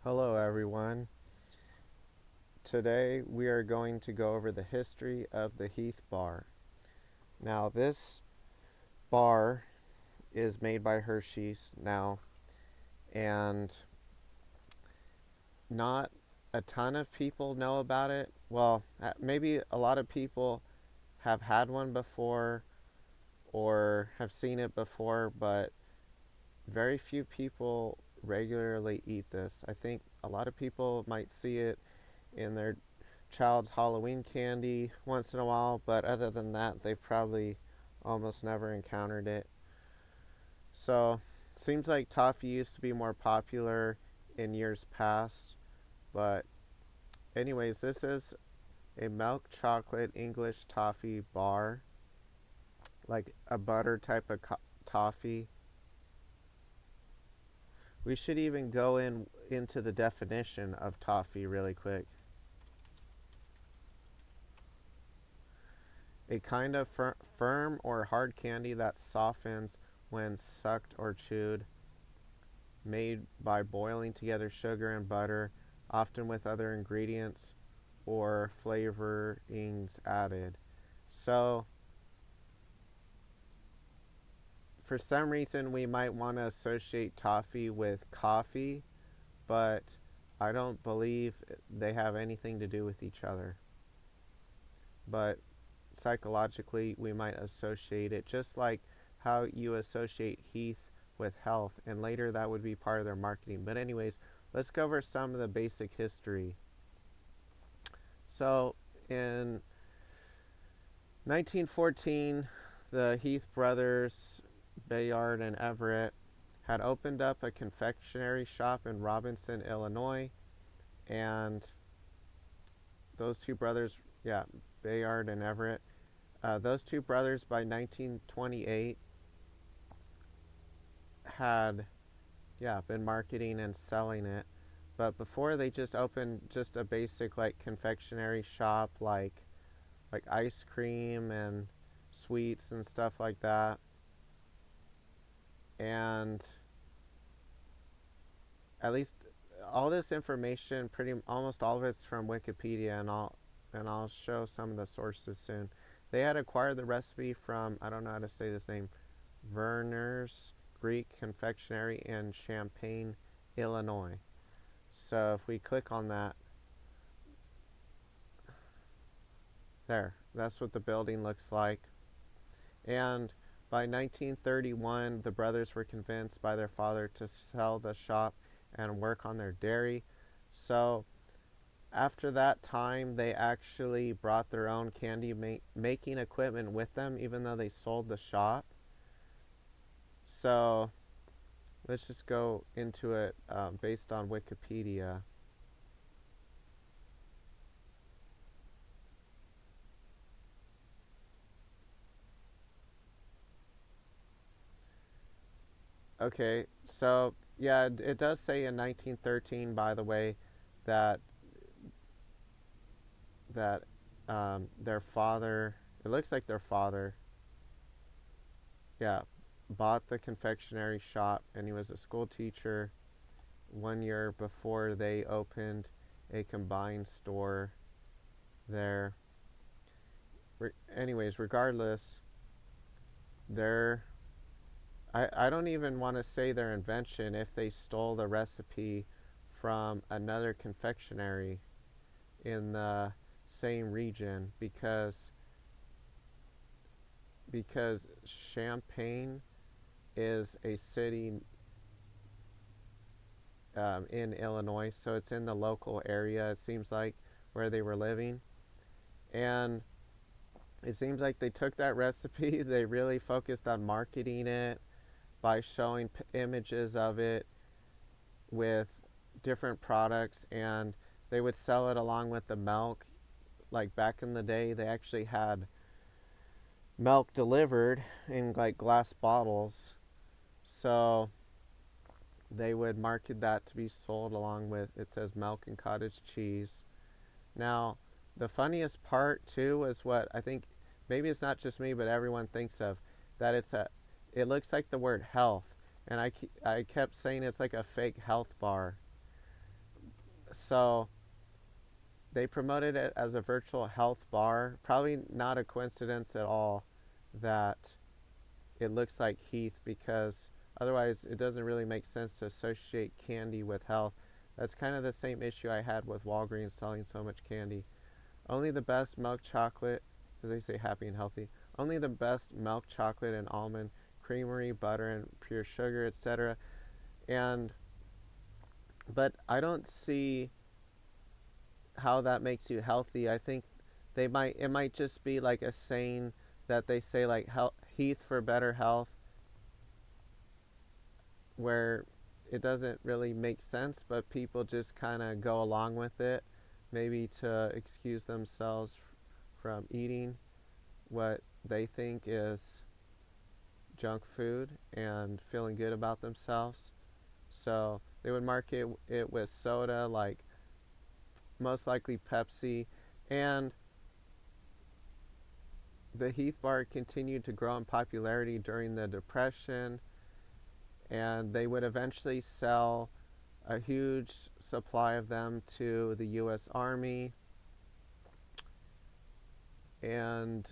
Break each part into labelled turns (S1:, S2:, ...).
S1: Hello, everyone. Today we are going to go over the history of the Heath bar. Now, this bar is made by Hershey's now, and not a ton of people know about it. Well, maybe a lot of people have had one before or have seen it before, but very few people regularly eat this. I think a lot of people might see it in their child's Halloween candy once in a while, but other than that, they've probably almost never encountered it. So, seems like toffee used to be more popular in years past, but anyways, this is a milk chocolate English toffee bar, like a butter type of toffee. We should even go into the definition of toffee really quick. A kind of firm or hard candy that softens when sucked or chewed, made by boiling together sugar and butter, often with other ingredients or flavorings added. So, for some reason, we might want to associate toffee with coffee, but I don't believe they have anything to do with each other. But psychologically, we might associate it just like how you associate Heath with health, and later that would be part of their marketing. But, anyways, let's go over some of the basic history. So, in 1914, the Heath brothers, Bayard and Everett, had opened up a confectionery shop in Robinson, Illinois, and those two brothers, Bayard and Everett, those two brothers by 1928 had, been marketing and selling it. But before, they just opened just a basic like confectionery shop, like ice cream and sweets and stuff like that. And at least all this information, pretty almost all of it's from Wikipedia, and I'll show some of the sources soon. They had acquired the recipe from, I don't know how to say this name, Werner's Greek Confectionery in Champaign, Illinois. So if we click on that, that's what the building looks like. And by 1931, the brothers were convinced by their father to sell the shop and work on their dairy. So after that time, they actually brought their own candy making equipment with them, even though they sold the shop. So let's just go into it based on Wikipedia. Okay, so yeah, it does say in 1913, by the way, that that their father, it looks like their father, yeah, bought the confectionery shop, and he was a school teacher 1 year before they opened a combined store there. Anyways, regardless, their I don't even want to say their invention if they stole the recipe from another confectionery in the same region, because Champaign is a city in Illinois, so it's in the local area, it seems like, where they were living. And it seems like they took that recipe, they really focused on marketing it by showing images of it with different products, and they would sell it along with the milk. Like back in the day, they actually had milk delivered in like glass bottles. So they would market that to be sold along with, it says, milk and cottage cheese. Now, the funniest part too is what I think, maybe it's not just me, but everyone thinks of, that it looks like the word health. And I kept saying it's like a fake health bar. So they promoted it as a virtual health bar. Probably not a coincidence at all that it looks like Heath, because otherwise it doesn't really make sense to associate candy with health. That's kind of the same issue I had with Walgreens selling so much candy. Only the best milk chocolate, as they say, happy and healthy. Only the best milk chocolate and almond creamery, butter and pure sugar, etc. And but I don't see how that makes you healthy. I think it might just be like a saying that they say, like Heath for better health, where it doesn't really make sense, but people just kind of go along with it, maybe to excuse themselves from eating what they think is junk food and feeling good about themselves. So they would market it with soda, like most likely Pepsi, and the Heath bar continued to grow in popularity during the Depression, and they would eventually sell a huge supply of them to the U.S. Army, and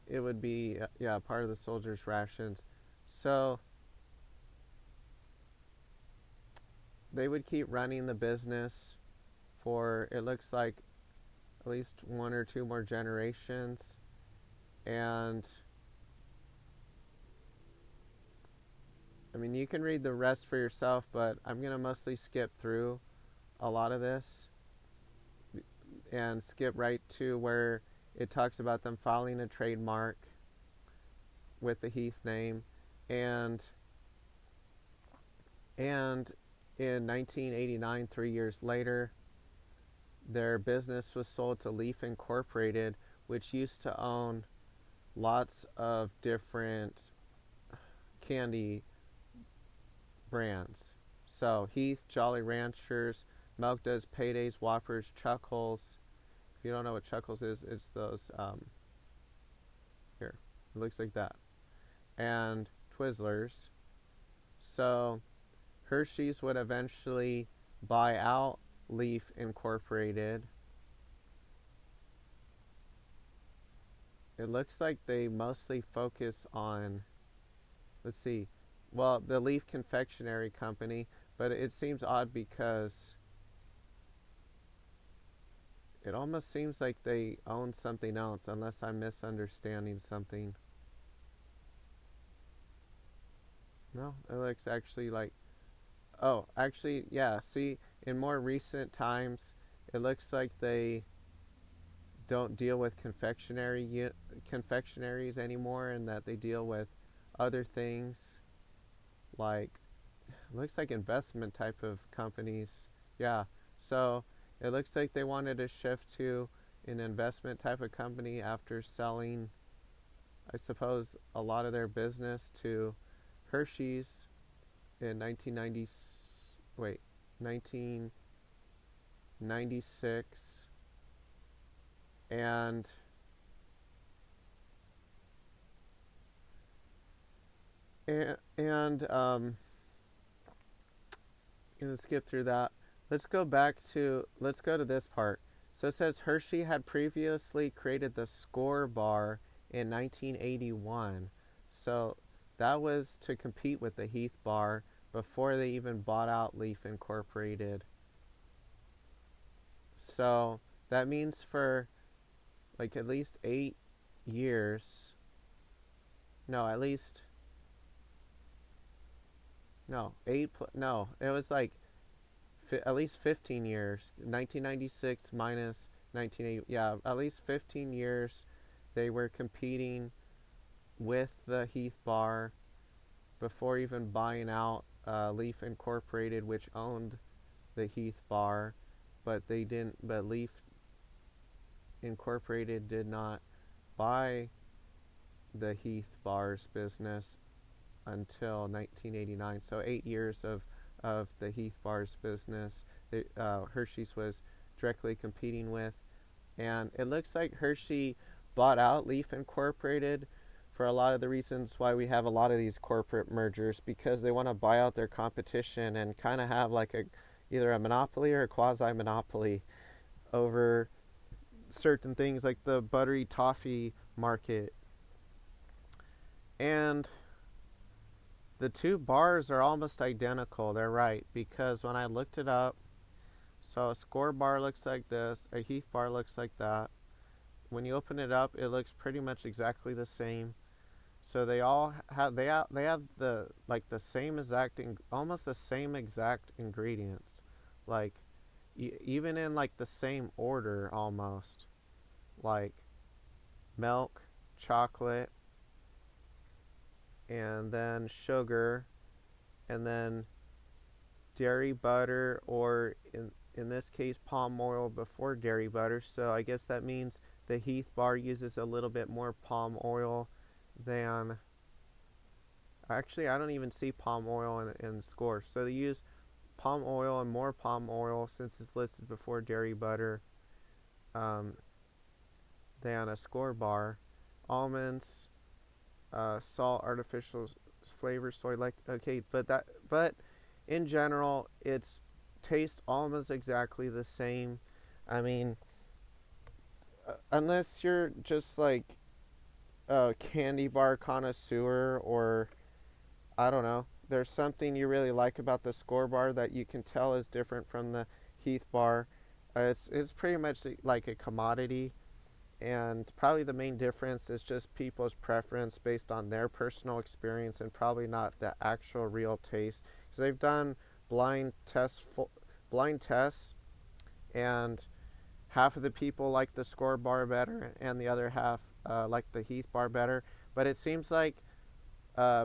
S1: it would be, yeah, part of the soldiers' rations. So they would keep running the business for, it looks like, at least one or two more generations. And I mean, you can read the rest for yourself, but I'm going to mostly skip through a lot of this and skip right to where it talks about them filing a trademark with the Heath name. And in 1989, 3 years later, their business was sold to Leaf Incorporated, which used to own lots of different candy brands. So Heath, Jolly Ranchers, Milk Duds, Paydays, Whoppers, Chuckles. If you don't know what Chuckles is, it's those, here, it looks like that. And Twizzlers. So Hershey's would eventually buy out Leaf Incorporated. It looks like they mostly focus on, let's see, well, the Leaf Confectionery Company, but it seems odd because it almost seems like they own something else, unless I'm misunderstanding something. No, it looks actually like, oh, actually, yeah, see, in more recent times, it looks like they don't deal with confectionaries anymore, and that they deal with other things, like, it looks like investment type of companies. Yeah, so it looks like they wanted to shift to an investment type of company after selling, I suppose, a lot of their business to Hershey's in 1996. And I'm gonna skip through that. Let's go to this part. So it says Hershey had previously created the Score bar in 1981. So that was to compete with the Heath bar before they even bought out Leaf Incorporated. So that means for like at least 8 years, no, at least, no, no, it was like at least 15 years. 1996 minus 1980, yeah, at least 15 years they were competing with the Heath bar before even buying out Leaf Incorporated, which owned the Heath bar, but they didn't. But Leaf Incorporated did not buy the Heath bar's business until 1989. So 8 years of the Heath bar's business, Hershey's was directly competing with. And it looks like Hershey bought out Leaf Incorporated for a lot of the reasons why we have a lot of these corporate mergers, because they want to buy out their competition and kind of have like a either a monopoly or a quasi monopoly over certain things like the buttery toffee market. And the two bars are almost identical. They're right, because when I looked it up, so a score bar looks like this, a Heath bar looks like that. When you open it up, it looks pretty much exactly the same. So they all have they have the like the same exact almost the same exact ingredients, like even in like the same order almost, like milk, chocolate, and then sugar, and then dairy butter, or in this case palm oil before dairy butter. So I guess that means the Heath bar uses a little bit more palm oil than, actually I don't even see palm oil in score. So they use palm oil and more palm oil since it's listed before dairy butter, um, than a score bar. Almonds, salt, artificial flavor, soy, like, okay, but in general, it's tastes almost exactly the same. I mean, unless you're just like a candy bar connoisseur, or I don't know, there's something you really like about the score bar that you can tell is different from the Heath bar. It's pretty much like a commodity, and probably the main difference is just people's preference based on their personal experience and probably not the actual real taste. Because they've done blind tests, blind tests, and half of the people like the score bar better, and the other half like the Heath bar better. But it seems like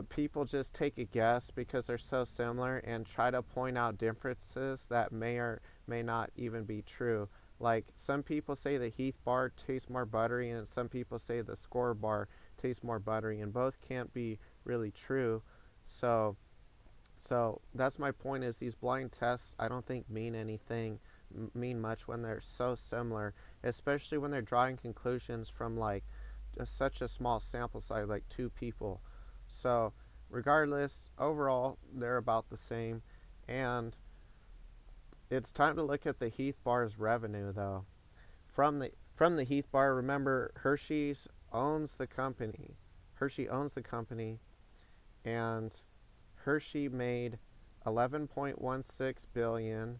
S1: people just take a guess because they're so similar and try to point out differences that may or may not even be true. Like some people say the Heath bar tastes more buttery, and some people say the score bar tastes more buttery, and both can't be really true. So, so that's my point. Is these blind tests I don't think mean anything, mean much when they're so similar, especially when they're drawing conclusions from like such a small sample size, like two people. So, regardless, overall, they're about the same. And it's time to look at the Heath bar's revenue, though. From the Heath bar, remember Hershey's owns the company. Hershey owns the company, and Hershey made 11.16 billion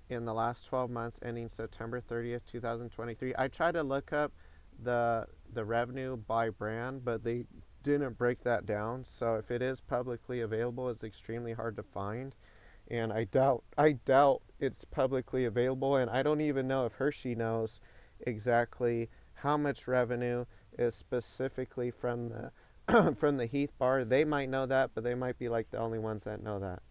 S1: in the last 12 months ending September 30th, 2023. I tried to look up the revenue by brand, but they didn't break that down. So if it is publicly available, it's extremely hard to find, and I doubt it's publicly available, and I don't even know if Hershey knows exactly how much revenue is specifically from the from the Heath bar. They might know that, but they might be like the only ones that know that.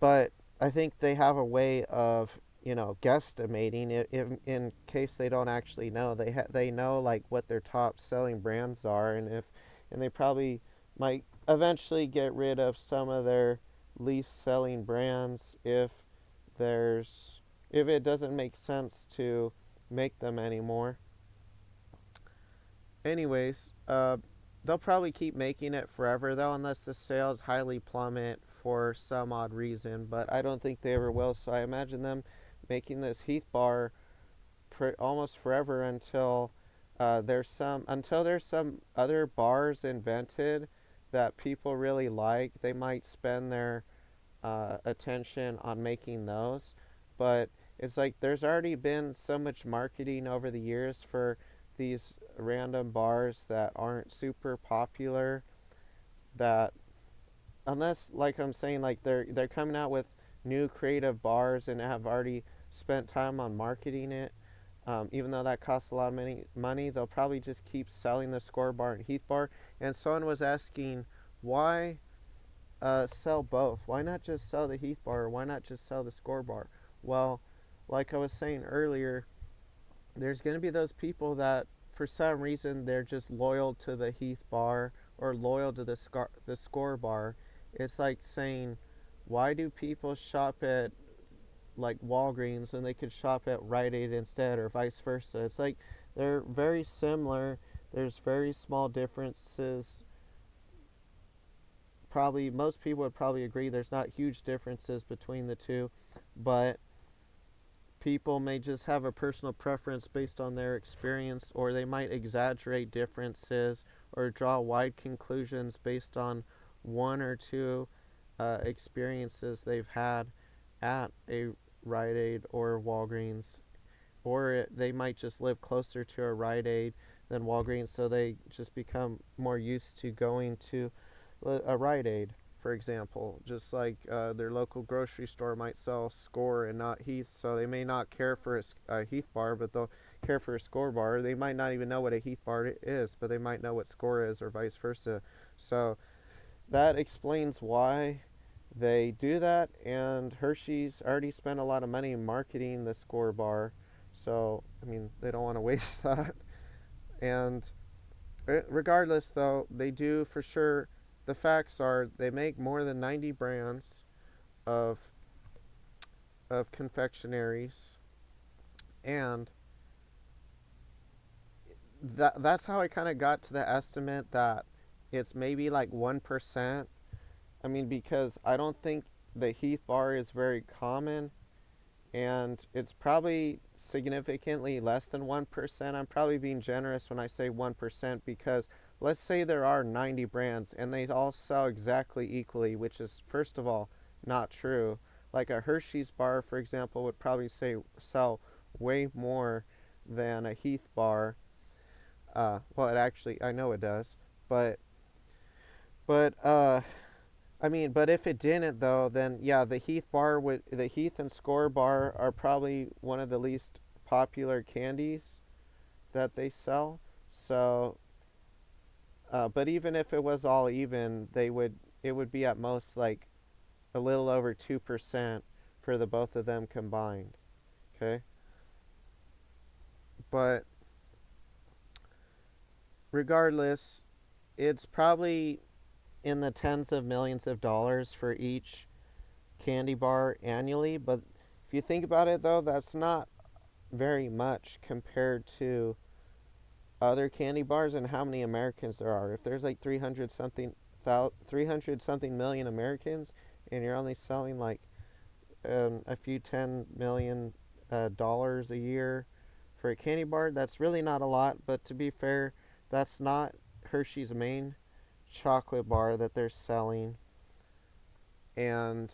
S1: But I think they have a way of, guesstimating it in case they don't actually know. They know like what their top selling brands are, and they probably might eventually get rid of some of their least selling brands if it doesn't make sense to make them anymore. Anyways, they'll probably keep making it forever though, unless the sales highly plummet for some odd reason. But I don't think they ever will. So I imagine them making this Heath bar almost forever until there's some other bars invented that people really like. They might spend their attention on making those. But it's like there's already been so much marketing over the years for these random bars that aren't super popular, that unless, like I'm saying, like they're coming out with new creative bars and have already spent time on marketing it, even though that costs a lot of money, they'll probably just keep selling the score bar and Heath bar. And someone was asking, why sell both? Why not just sell the Heath bar? Or why not just sell the score bar? Well, like I was saying earlier, there's going to be those people that, for some reason, they're just loyal to the Heath bar or loyal to the score bar. It's like saying, why do people shop at like Walgreens when they could shop at Rite Aid instead, or vice versa? It's like they're very similar. There's very small differences probably, most people would probably agree there's not huge differences between the two, but people may just have a personal preference based on their experience, or they might exaggerate differences or draw wide conclusions based on one or two experiences they've had at a Rite Aid or Walgreens, or they might just live closer to a Rite Aid than Walgreens, so they just become more used to going to a Rite Aid, for example. Just like their local grocery store might sell Score and not Heath, so they may not care for a Heath bar, but they'll care for a Score bar. They might not even know what a Heath bar is, but they might know what Score is, or vice versa. So that explains why they do that, and Hershey's already spent a lot of money marketing the Score bar, so I mean they don't want to waste that. And regardless, though, they do for sure. The facts are they make more than 90 brands of confectionaries, and that's how I kind of got to the estimate that it's maybe like 1%. I mean, because I don't think the Heath bar is very common, and it's probably significantly less than 1%. I'm probably being generous when I say 1%, because let's say there are 90 brands and they all sell exactly equally, which is, first of all, not true. Like a Hershey's bar, for example, would probably sell way more than a Heath bar. Well, it actually, I know it does, but but I mean, but if it didn't though, then yeah, the Heath and Score bar are probably one of the least popular candies that they sell. So, but even if it was all even, it would be at most like a little over 2% for the both of them combined. Okay, but regardless, it's probably in the tens of millions of dollars for each candy bar annually. But if you think about it, though, that's not very much compared to other candy bars and how many Americans there are. If there's like 300 something million Americans, and you're only selling like a few $10 million dollars a year for a candy bar, that's really not a lot. But to be fair, that's not Hershey's main chocolate bar that they're selling. And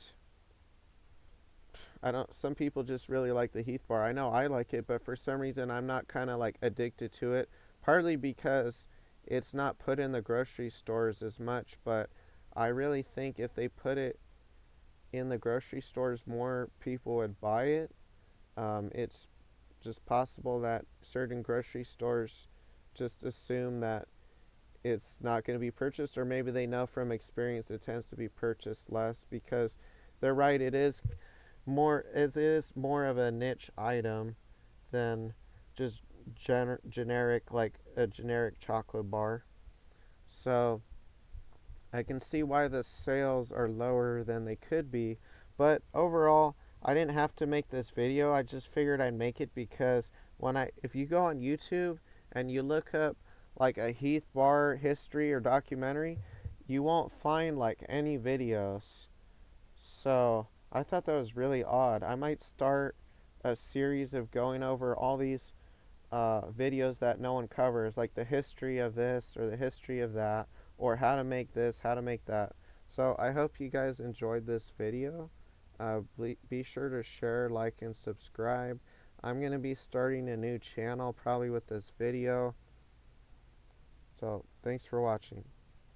S1: I don't, some people just really like the Heath bar. I know I like it, but for some reason I'm not kind of like addicted to it, partly because it's not put in the grocery stores as much, but I really think if they put it in the grocery stores, more people would buy it. It's just possible that certain grocery stores just assume that it's not going to be purchased, or maybe they know from experience it tends to be purchased less, because they're right, it is more of a niche item than just generic, like a generic chocolate bar. So I can see why the sales are lower than they could be, but overall I didn't have to make this video. I just figured I'd make it because if you go on YouTube and you look up like a Heath bar history or documentary, you won't find like any videos. So I thought that was really odd. I might start a series of going over all these videos that no one covers, like the history of this or the history of that, or how to make this, how to make that. So I hope you guys enjoyed this video. Be sure to share, like, and subscribe. I'm going to be starting a new channel probably with this video. So thanks for watching.